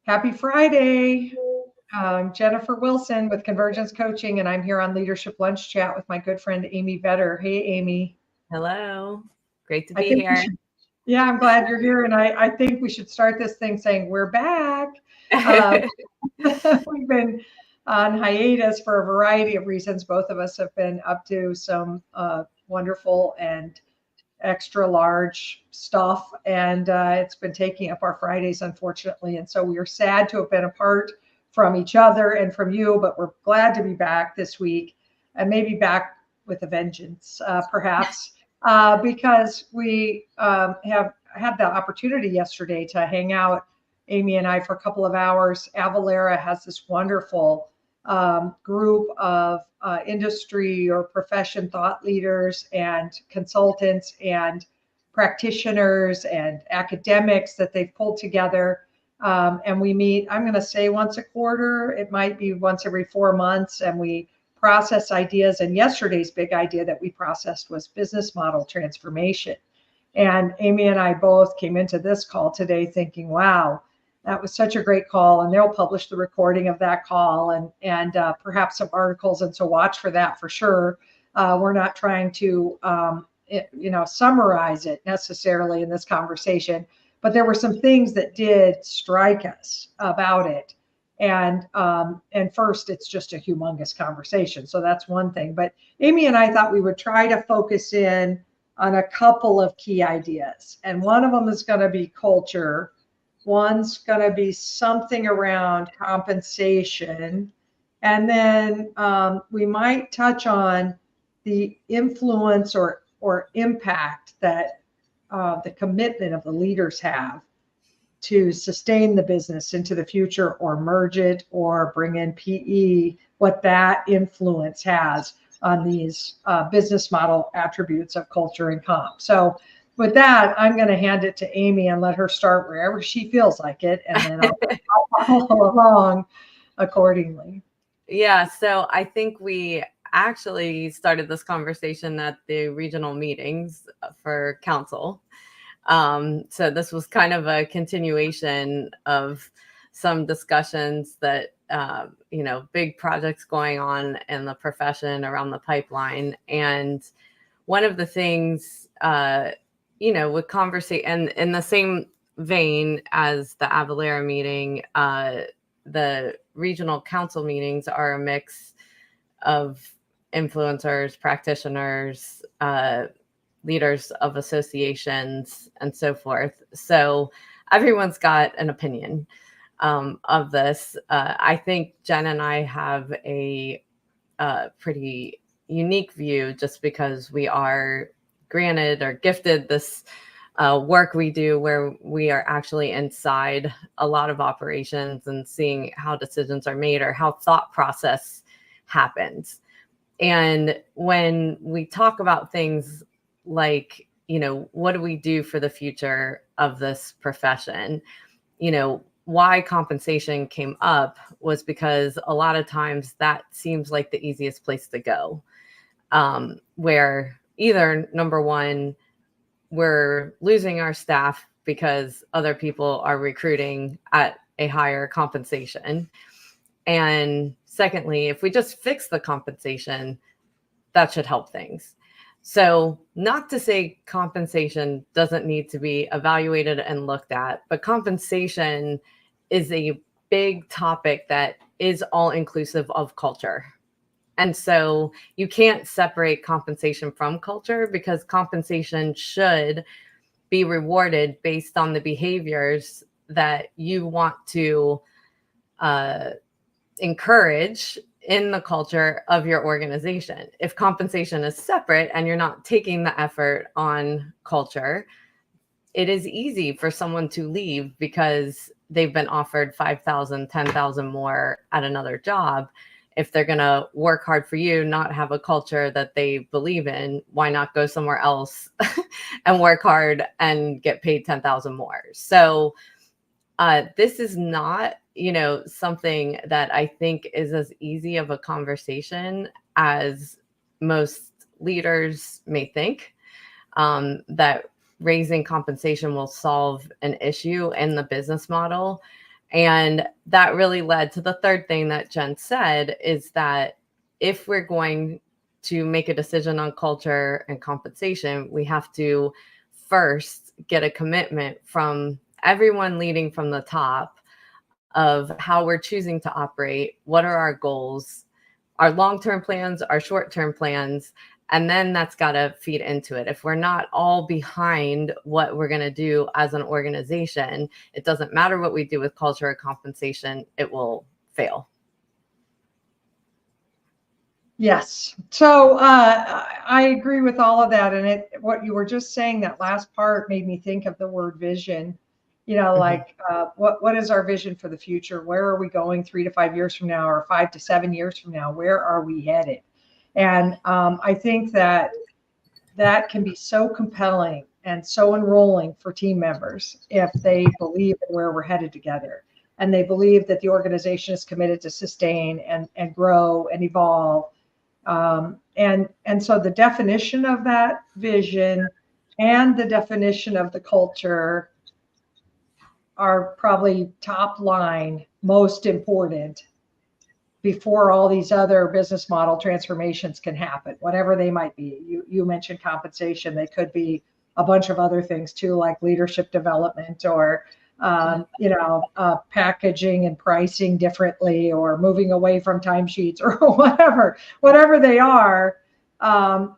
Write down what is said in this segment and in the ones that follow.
Happy Friday. I'm Jennifer Wilson with Convergence Coaching, and I'm here on Leadership Lunch Chat with my good friend, Amy Vetter. Hey, Amy. Hello. Great to I be think here. I'm glad you're here. And I think we should start this thing saying we're back. We've been on hiatus for a variety of reasons. Both of us have been up to some wonderful and extra large stuff, and it's been taking up our Fridays, unfortunately. And so we are sad to have been apart from each other and from you, but we're glad to be back this week, and maybe back with a vengeance, perhaps, because we have had the opportunity yesterday to hang out, Amy and I, for a couple of hours. Avalara has this wonderful group of industry or profession thought leaders and consultants and practitioners and academics that they've pulled together. And we meet, I'm going to say once a quarter, it might be once every 4 months, and we process ideas. And yesterday's big idea that we processed was business model transformation. And Amy and I both came into this call today thinking, wow, that was such a great call, and they'll publish the recording of that call and perhaps some articles, and so watch for that for sure. We're not trying to summarize it necessarily in this conversation, but there were some things that did strike us about it. And first, it's just a humongous conversation, so that's one thing. But Amy and I thought we would try to focus in on a couple of key ideas, and one of them is going to be culture. One's going to be something around compensation. And then we might touch on the influence or impact that the commitment of the leaders have to sustain the business into the future, or merge it, or bring in PE, what that influence has on these business model attributes of culture and comp. So with that, I'm going to hand it to Amy and let her start wherever she feels like it, and then I'll follow along accordingly. Yeah, so I think we actually started this conversation at the regional meetings for council. So this was kind of a continuation of some discussions that, big projects going on in the profession around the pipeline. And one of the things, with conversation, and in the same vein as the Avalara meeting, the regional council meetings are a mix of influencers, practitioners, leaders of associations, and so forth. So everyone's got an opinion of this. I think Jen and I have a pretty unique view, just because we are granted or gifted this work we do where we are actually inside a lot of operations and seeing how decisions are made or how thought process happens. And when we talk about things like, what do we do for the future of this profession? Why compensation came up was because a lot of times that seems like the easiest place to go, where either, number one, we're losing our staff because other people are recruiting at a higher compensation. And secondly, if we just fix the compensation, that should help things. So not to say compensation doesn't need to be evaluated and looked at, but compensation is a big topic that is all inclusive of culture. And so you can't separate compensation from culture, because compensation should be rewarded based on the behaviors that you want to encourage in the culture of your organization. If compensation is separate and you're not taking the effort on culture, it is easy for someone to leave because they've been offered 5,000, 10,000 more at another job. If they're going to work hard for you, not have a culture that they believe in, why not go somewhere else and work hard and get paid 10,000 more? So this is not, something that I think is as easy of a conversation as most leaders may think, that raising compensation will solve an issue in the business model. And that really led to the third thing that Jen said, is that if we're going to make a decision on culture and compensation, we have to first get a commitment from everyone leading from the top of how we're choosing to operate, what are our goals, our long-term plans, our short-term plans, and then that's got to feed into it. If we're not all behind what we're going to do as an organization, it doesn't matter what we do with culture or compensation, it will fail. Yes. So I agree with all of that. And what you were just saying, that last part made me think of the word vision. Like what is our vision for the future? Where are we going 3 to 5 years from now, or 5 to 7 years from now? Where are we headed? And I think that can be so compelling and so enrolling for team members if they believe in where we're headed together, and they believe that the organization is committed to sustain and grow and evolve. And so the definition of that vision and the definition of the culture are probably top line most important before all these other business model transformations can happen, whatever they might be. You mentioned compensation. They could be a bunch of other things too, like leadership development, or packaging and pricing differently, or moving away from timesheets, or whatever they are.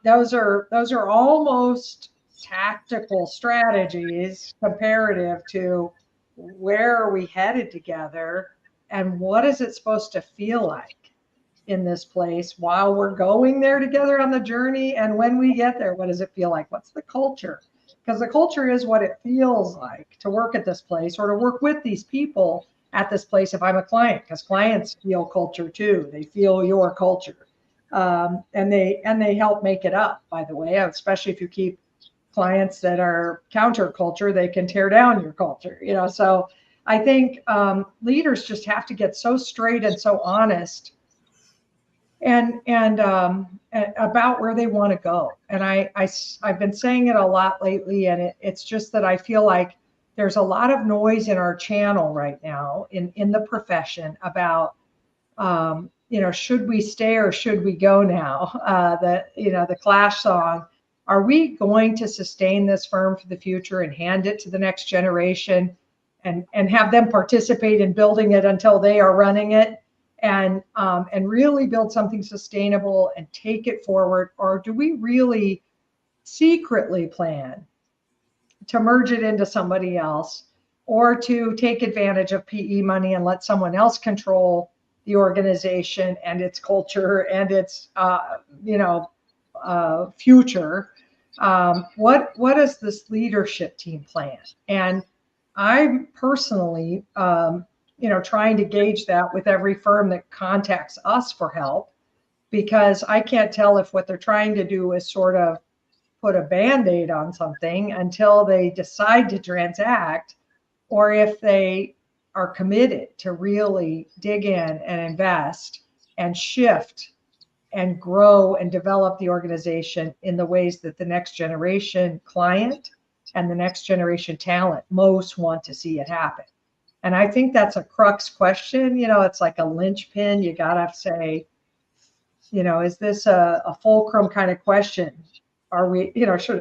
Those are almost tactical strategies comparative to where are we headed together, and what is it supposed to feel like in this place while we're going there together on the journey, and when we get there, what does it feel like? What's the culture? Because the culture is what it feels like to work at this place, or to work with these people at this place if I'm a client, because clients feel culture too. They feel your culture, and they help make it up, by the way, especially if you keep clients that are counterculture, they can tear down your culture. So I think leaders just have to get so straight and so honest and about where they want to go. And I've been saying it a lot lately, and it's just that I feel like there's a lot of noise in our channel right now in the profession about should we stay or should we go now? The Clash song. Are we going to sustain this firm for the future and hand it to the next generation, and have them participate in building it until they are running it, and really build something sustainable and take it forward? Or do we really secretly plan to merge it into somebody else, or to take advantage of PE money and let someone else control the organization and its culture and its future? What is this leadership team plan? And I'm personally, trying to gauge that with every firm that contacts us for help, because I can't tell if what they're trying to do is sort of put a Band-Aid on something until they decide to transact, or if they are committed to really dig in and invest and shift and grow and develop the organization in the ways that the next generation client and the next generation talent most want to see it happen. And I think that's a crux question. It's like a linchpin. You got to say, is this a fulcrum kind of question? Are we,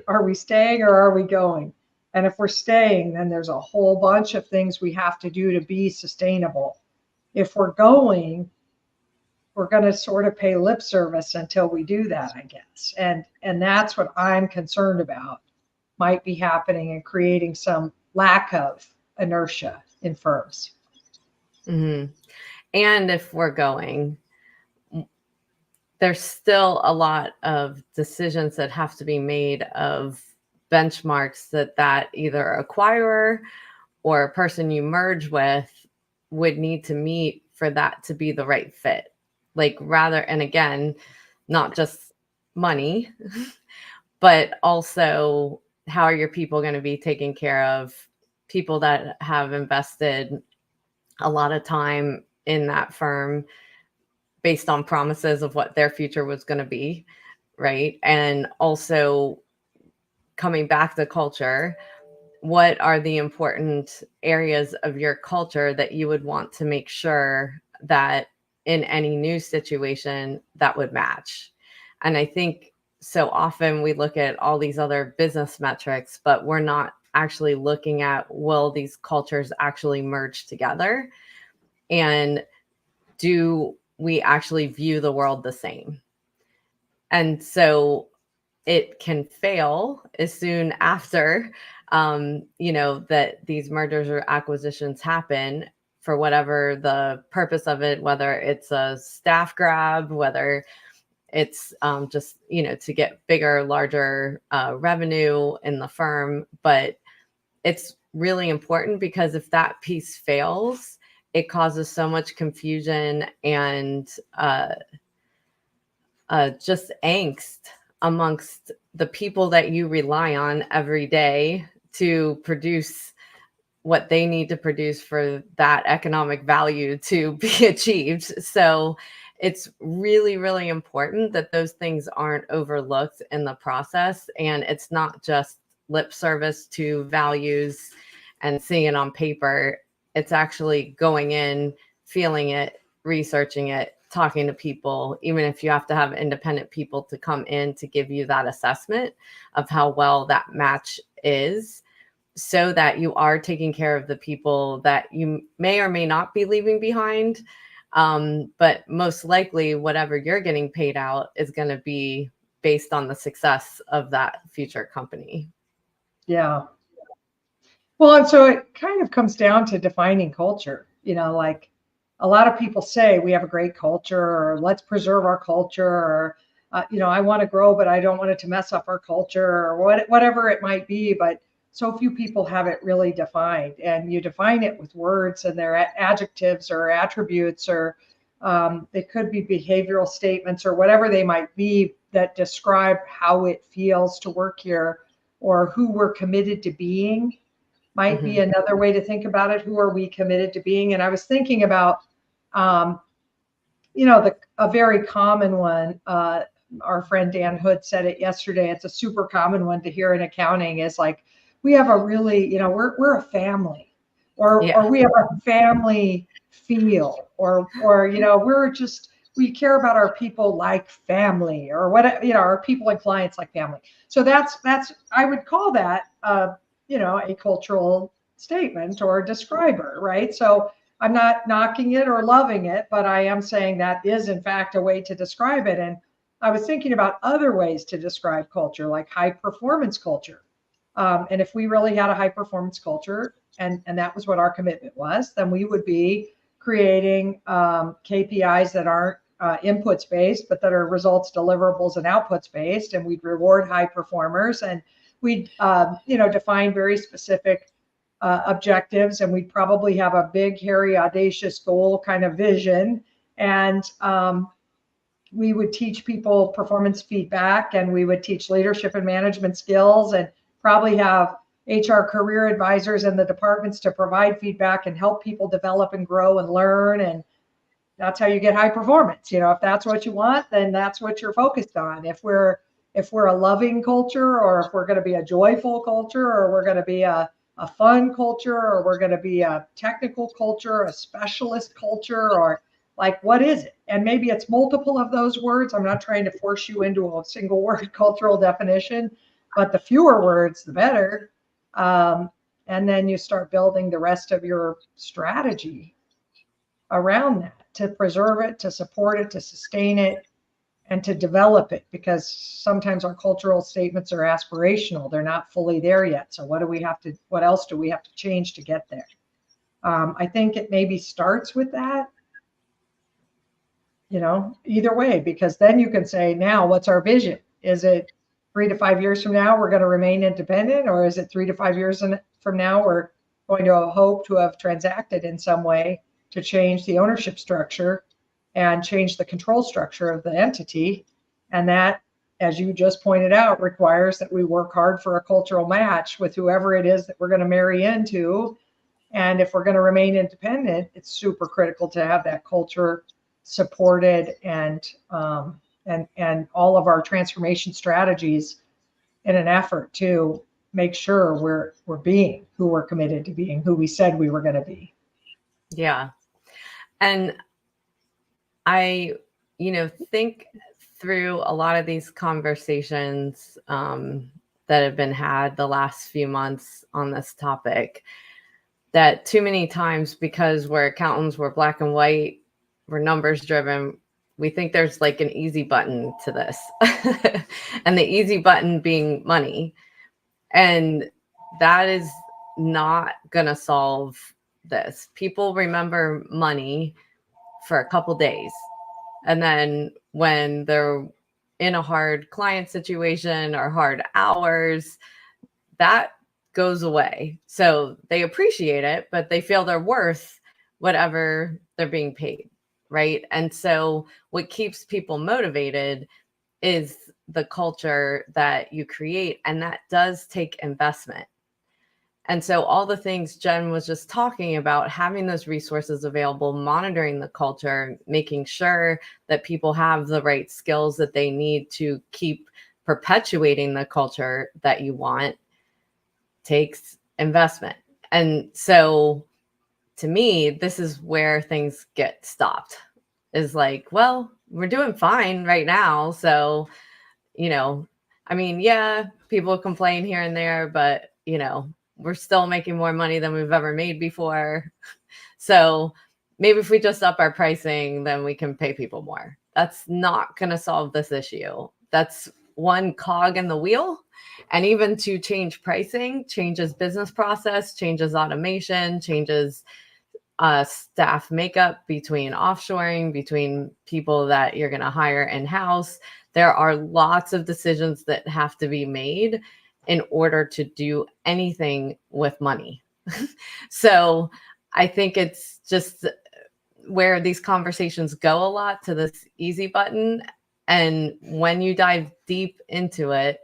are we staying or are we going? And if we're staying, then there's a whole bunch of things we have to do to be sustainable. If we're going, we're going to sort of pay lip service until we do that, I guess. And that's what I'm concerned about might be happening and creating some lack of inertia in firms. Mm-hmm. And if we're going, there's still a lot of decisions that have to be made of benchmarks that either acquirer or a person you merge with would need to meet for that to be the right fit. Like and again, not just money, but also how are your people going to be taken care of? People that have invested a lot of time in that firm based on promises of what their future was going to be, right? And also coming back to culture, what are the important areas of your culture that you would want to make sure that in any new situation that would match? And I think so often we look at all these other business metrics, but we're not actually looking at, will these cultures actually merge together? And do we actually view the world the same? And so it can fail as soon after, that these mergers or acquisitions happen for whatever the purpose of it, whether it's a staff grab, whether it's just, to get bigger, larger revenue in the firm. But it's really important, because if that piece fails, it causes so much confusion and just angst amongst the people that you rely on every day to produce what they need to produce for that economic value to be achieved. So it's really, really important that those things aren't overlooked in the process. And it's not just lip service to values and seeing it on paper. It's actually going in, feeling it, researching it, talking to people, even if you have to have independent people to come in to give you that assessment of how well that match is, so that you are taking care of the people that you may or may not be leaving behind. But most likely, whatever you're getting paid out is going to be based on the success of that future company. Yeah. Well, and so it kind of comes down to defining culture. Like a lot of people say we have a great culture, or let's preserve our culture, or I want to grow, but I don't want it to mess up our culture, or whatever it might be. But so few people have it really defined, and you define it with words and their adjectives or attributes, or they could be behavioral statements or whatever they might be that describe how it feels to work here, or who we're committed to being. Might be another way to think about it. Who are we committed to being? And I was thinking about, a very common one. Our friend Dan Hood said it yesterday. It's a super common one to hear in accounting. Is like, we have a really, we're a family, or we have a family feel, or we care about our people like family, or what, our people and clients like family. So that's I would call that a cultural statement or describer, right? So I'm not knocking it or loving it, but I am saying that is in fact a way to describe it. And I was thinking about other ways to describe culture, like high performance culture. And if we really had a high performance culture, and that was what our commitment was, then we would be creating KPIs that aren't inputs based, but that are results, deliverables, and outputs based. And we'd reward high performers, and we'd define very specific objectives, and we'd probably have a big, hairy, audacious goal kind of vision. And we would teach people performance feedback, and we would teach leadership and management skills, and probably have HR career advisors in the departments to provide feedback and help people develop and grow and learn. And that's how you get high performance. If that's what you want, then that's what you're focused on. If we're a loving culture, or if we're going to be a joyful culture, or we're going to be a fun culture, or we're going to be a technical culture, a specialist culture, or like, what is it? And maybe it's multiple of those words. I'm not trying to force you into a single word cultural definition, but the fewer words, the better. And then you start building the rest of your strategy around that, to preserve it, to support it, to sustain it, and to develop it, because sometimes our cultural statements are aspirational. They're not fully there yet. So what else do we have to change to get there? I think it maybe starts with that, either way, because then you can say, now what's our vision? Is it 3 to 5 years from now, we're going to remain independent? Or is it 3 to 5 years from now, we're going to hope to have transacted in some way to change the ownership structure and change the control structure of the entity? And that, as you just pointed out, requires that we work hard for a cultural match with whoever it is that we're going to marry into. And if we're going to remain independent, it's super critical to have that culture supported, and all of our transformation strategies in an effort to make sure we're being who we're committed to being, who we said we were going to be. Yeah. And I, think through a lot of these conversations that have been had the last few months on this topic, that too many times, because we're accountants, we're black and white, we're numbers driven, we think there's like an easy button to this. And the easy button being money. And that is not going to solve this. People remember money for a couple days. And then when they're in a hard client situation or hard hours, that goes away. So they appreciate it, but they feel they're worth whatever they're being paid, right? And so what keeps people motivated is the culture that you create, and that does take investment. And so all the things Jen was just talking about, having those resources available, monitoring the culture, making sure that people have the right skills that they need to keep perpetuating the culture that you want, takes investment. And so to me, this is where things get stopped, is like, well, we're doing fine right now. So, yeah, people complain here and there, but, we're still making more money than we've ever made before. So maybe if we just up our pricing, then we can pay people more. That's not going to solve this issue. That's one cog in the wheel. And even to change pricing changes business process, changes automation, changes staff makeup, between offshoring, between people that you're going to hire in-house. There are lots of decisions that have to be made in order to do anything with money. So I think it's just where these conversations go a lot to this easy button. And when you dive deep into it,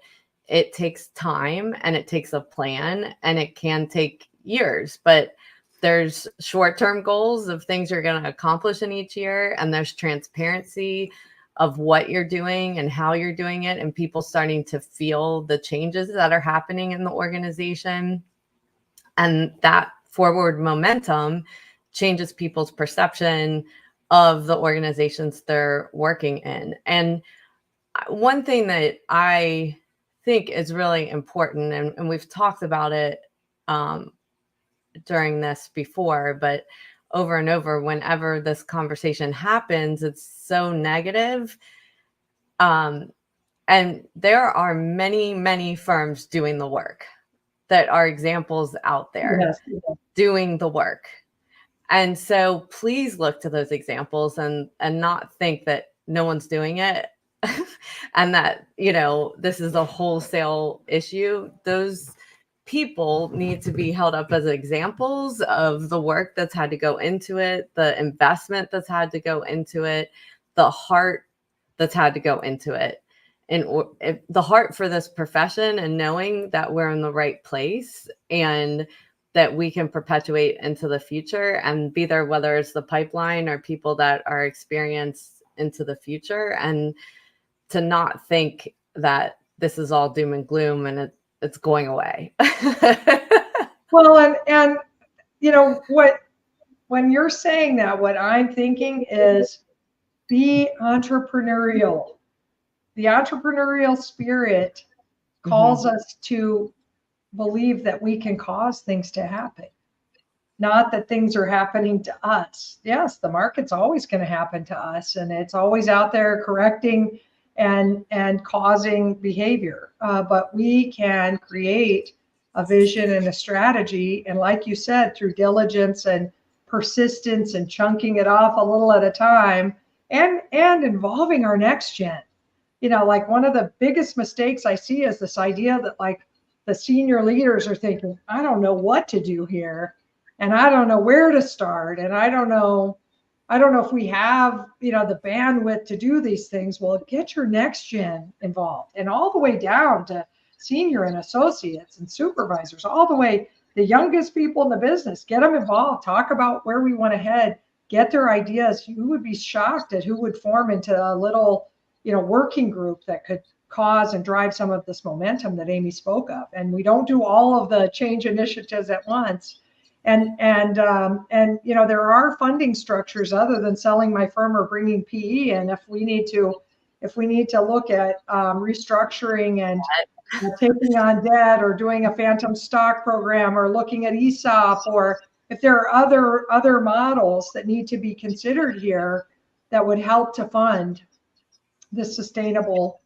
it takes time and it takes a plan, and it can take years, but there's short-term goals of things you're going to accomplish in each year. And there's transparency of what you're doing and how you're doing it, and people starting to feel the changes that are happening in the organization. And that forward momentum changes people's perception of the organizations they're working in. And one thing that I think is really important, and we've talked about it during this before, but over and over, whenever this conversation happens, it's so negative. And there are many, many firms doing the work, that are examples out there doing the work. And so please look to those examples and not think that no one's doing it and that, this is a wholesale issue. Those people need to be held up as examples of the work that's had to go into it, the investment that's had to go into it, the heart that's had to go into it, and the heart for this profession, and knowing that we're in the right place and that we can perpetuate into the future and be there, whether it's the pipeline or people that are experienced into the future, and to not think that this is all doom and gloom and it's going away. Well, and when you're saying that, what I'm thinking is be entrepreneurial. The entrepreneurial spirit calls us to believe that we can cause things to happen, not that things are happening to us. Yes, the market's always going to happen to us, and it's always out there correcting and causing behavior. But we can create a vision and a strategy. And like you said, through diligence and persistence and chunking it off a little at a time, and involving our next gen. Like one of the biggest mistakes I see is this idea that like the senior leaders are thinking, I don't know what to do here, and I don't know where to start, and I don't know if we have, the bandwidth to do these things. Well, get your next gen involved, and all the way down to senior and associates and supervisors, all the way the youngest people in the business, get them involved, talk about where we want to head, get their ideas. You would be shocked at who would form into a little, working group that cause and drive some of this momentum that Amy spoke of. And we don't do all of the change initiatives at once. And you know, there are funding structures other than selling my firm or bringing PE. And if we need to look at restructuring and taking on debt or doing a phantom stock program or looking at ESOP, or if there are other models that need to be considered here that would help to fund this sustainable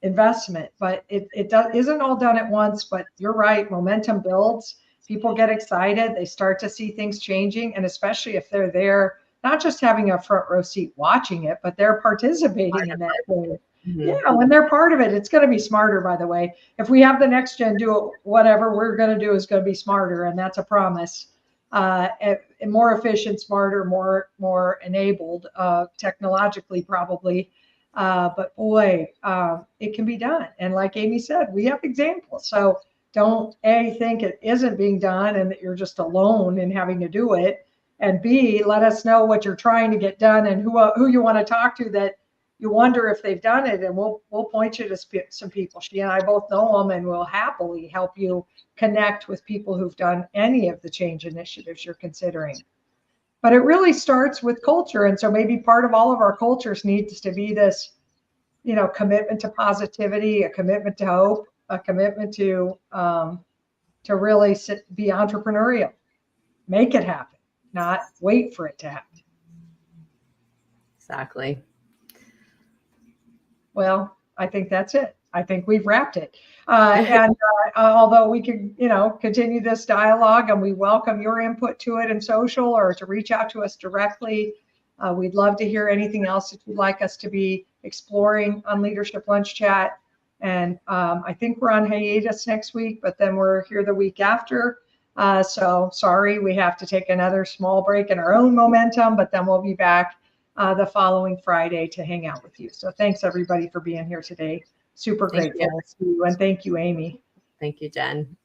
investment. But it isn't all done at once. But you're right, momentum builds. People get excited. They start to see things changing. And especially if they're there, not just having a front row seat watching it, but they're participating in that thing. Mm-hmm. Yeah, when they're part of it, it's going to be smarter, by the way. If we have the next gen do it, whatever we're going to do is going to be smarter. And that's a promise. And more efficient, smarter, more enabled, technologically probably. But boy, it can be done. And like Amy said, we have examples. So don't A, think it isn't being done and that you're just alone in having to do it. And B, let us know what you're trying to get done and who you want to talk to that you wonder if they've done it. And we'll point you to some people. She and I both know them, and we'll happily help you connect with people who've done any of the change initiatives you're considering. But it really starts with culture. And so maybe part of all of our cultures needs to be this, you know, commitment to positivity, a commitment to hope, a commitment to really be entrepreneurial, make it happen, not wait for it to happen. Exactly. Well, I think that's it. I think we've wrapped it. And although we could, you know, continue this dialogue, and we welcome your input to it in social or to reach out to us directly. We'd love to hear anything else that you'd like us to be exploring on Leadership Lunch Chat. And I think we're on hiatus next week, but then we're here the week after. So sorry, we have to take another small break in our own momentum, but then we'll be back the following Friday to hang out with you. So thanks everybody for being here today. Super grateful to see you. And thank you, Amy. Thank you, Jen.